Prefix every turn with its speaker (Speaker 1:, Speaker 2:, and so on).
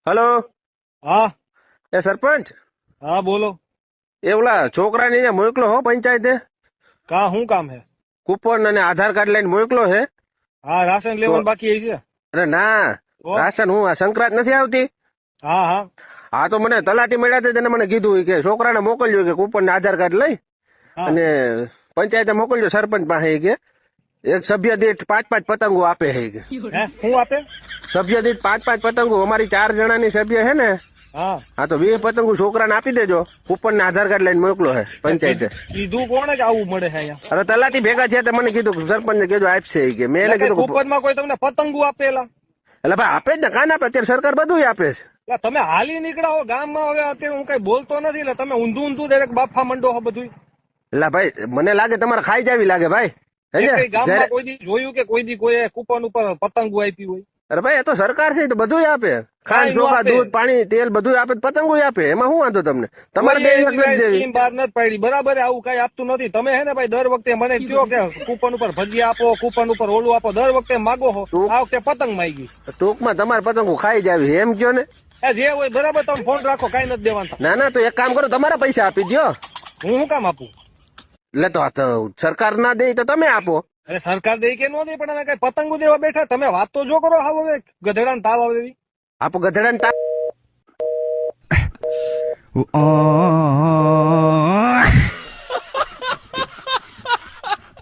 Speaker 1: Hello.
Speaker 2: હા
Speaker 1: એ સરપંચ,
Speaker 2: હા બોલો.
Speaker 1: એ ઓલા છોકરાને અહીંયા મોકલો હો પંચાયતે.
Speaker 2: કા શું કામ હે?
Speaker 1: કૂપન અને આધાર કાર્ડ લઈને મોકલો છે.
Speaker 2: હા રાશન
Speaker 1: તો
Speaker 2: લેવાનું બાકી છે.
Speaker 1: અરે ના,
Speaker 2: તો
Speaker 1: રાશન હું આ સંક્રાંત નથી આવતી.
Speaker 2: હા હા
Speaker 1: હા તો મને તલાટી મળ્યા હતા, તેને મને કીધું કે છોકરાને મોકલજો કે કૂપન ને આધાર કાર્ડ લઈ
Speaker 2: હા
Speaker 1: અને પંચાયતે મોકલજો સરપંચ પાસે કે એક સભ્ય દીઠ 5-5 પતંગો આપે છે કે.
Speaker 2: હે શું આપે?
Speaker 1: સભ્ય દીઠ 5-5 પતંગો, અમારી 4 જણાની સભ્ય છે ને.
Speaker 2: હા
Speaker 1: હા તો 20 પતંગો છોકરાને આપી દેજો. કૂપન ને આધાર કાર્ડ લઈને મોકલો છે પંચાયતે.
Speaker 2: કીધું કોણે કે આવું મળે છે અહીંયા?
Speaker 1: અરે તલાટી ભેગા થયા તો મને કીધું સરપંચ ને કીધું આપશે ઈ કે. મેં એને કીધું કે
Speaker 2: કૂપન માં કોઈ તમને પતંગો આપેલા?
Speaker 1: એટલે ભાઈ આપે જ ને, કાન આપે, અત્યારે સરકાર બધું આપે છે.
Speaker 2: એટલે તમે હાલી નીકળ્યા હો ગામમાં. હવે અત્યારે હું કઈ બોલતો નથી એટલે તમે ઊંધું ઊંધું દરેક બાફા મંડો હો બધું.
Speaker 1: એટલે ભાઈ મને લાગે તમારે ખાઈ જાવી લાગે ભાઈ.
Speaker 2: કઈ ગામમાં
Speaker 1: સમજ્યા?
Speaker 2: કોઈ દી જોયું કે કોઈ દી કોઈ કૂપન ઉપર પતંગો આપી હોય?
Speaker 1: અરે ભાઈ એ તો સરકાર છે, એ તો બધું આપે. ખાંડ,
Speaker 2: કાંઈ નો
Speaker 1: ચોખા,
Speaker 2: આપે.
Speaker 1: દૂધ, પાણી, તેલ બધું આપે, પતંગો આપે. એમાં શું વાંધો તમને? તમારે
Speaker 2: કોઈએ
Speaker 1: દેવી
Speaker 2: એવી
Speaker 1: નથી
Speaker 2: કાંઈ
Speaker 1: દેવી.
Speaker 2: સ્કીમ બહાર નથી પાડી. બરાબર આવું કઈ આપતું નથી. તમે હે ને ભાઈ દર વખતે મને કયો કે કૂપન ઉપર ભજીયા આપો, કૂપન ઉપર ઓલું આપો, દર વખતે માગો હો. આ વખતે પતંગ માંગી.
Speaker 1: ટૂંકમાં તમારે પતંગો ખાઈ જાવી એમ કયો ને.
Speaker 2: એ જે હોય બરાબર, તમે ફોન રાખો, કઈ નથી દેવાનું.
Speaker 1: ના ના, તો એક કામ કરો, તમારા પૈસા આપી દ્યો.
Speaker 2: હું શું કામ આપું?
Speaker 1: એટલે તો આ તો સરકાર ના દે તો તમે આપો.
Speaker 2: અરે સરકાર દે કે ન દે, પણ અમે કઈ પતંગો દેવા બેઠા? તમે વાત તો જો કરો. હાવ હવે ગધેડા તાવ આવે એવી.
Speaker 1: આપો ગધેડા ને